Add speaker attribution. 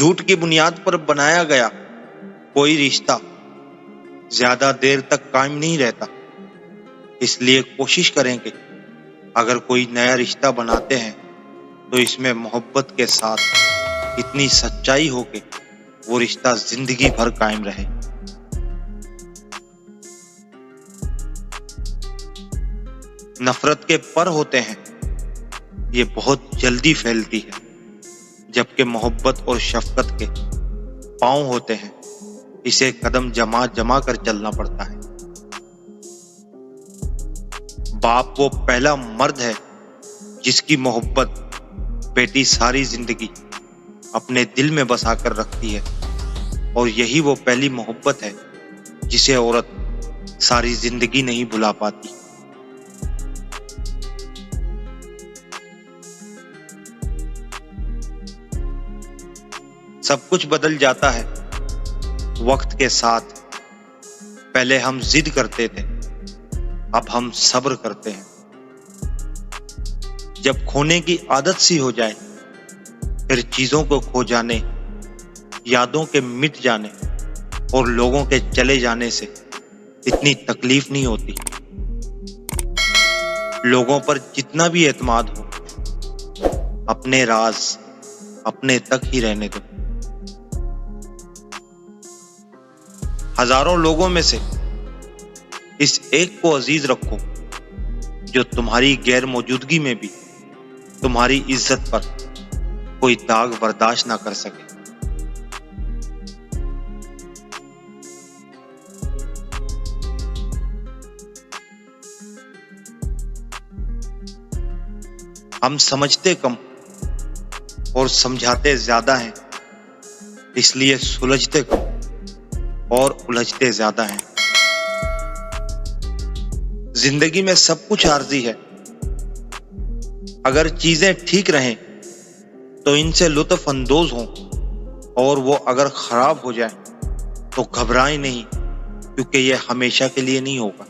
Speaker 1: جھوٹ کی بنیاد پر بنایا گیا کوئی رشتہ زیادہ دیر تک قائم نہیں رہتا۔ اس لیے کوشش کریں کہ اگر کوئی نیا رشتہ بناتے ہیں تو اس میں محبت کے ساتھ اتنی سچائی ہو کہ وہ رشتہ زندگی بھر قائم رہے۔ نفرت کے پر ہوتے ہیں، یہ بہت جلدی پھیلتی ہے، جبکہ محبت اور شفقت کے پاؤں ہوتے ہیں، اسے قدم جما جما کر چلنا پڑتا ہے۔ باپ وہ پہلا مرد ہے جس کی محبت بیٹی ساری زندگی اپنے دل میں بسا کر رکھتی ہے، اور یہی وہ پہلی محبت ہے جسے عورت ساری زندگی نہیں بھلا پاتی۔ سب کچھ بدل جاتا ہے وقت کے ساتھ۔ پہلے ہم ضد کرتے تھے، اب ہم صبر کرتے ہیں۔ جب کھونے کی عادت سی ہو جائے، پھر چیزوں کو کھو جانے، یادوں کے مٹ جانے اور لوگوں کے چلے جانے سے اتنی تکلیف نہیں ہوتی۔ لوگوں پر جتنا بھی اعتماد ہو، اپنے راز اپنے تک ہی رہنے دو۔ ہزاروں لوگوں میں سے اس ایک کو عزیز رکھو جو تمہاری غیر موجودگی میں بھی تمہاری عزت پر کوئی داغ برداشت نہ کر سکے۔ ہم سمجھتے کم اور سمجھاتے زیادہ ہیں، اس لیے سلجھتے کم اور الجھتے زیادہ ہیں۔ زندگی میں سب کچھ عارضی ہے، اگر چیزیں ٹھیک رہیں تو ان سے لطف اندوز ہوں، اور وہ اگر خراب ہو جائیں تو گھبرائیں نہیں، کیونکہ یہ ہمیشہ کے لیے نہیں ہوگا۔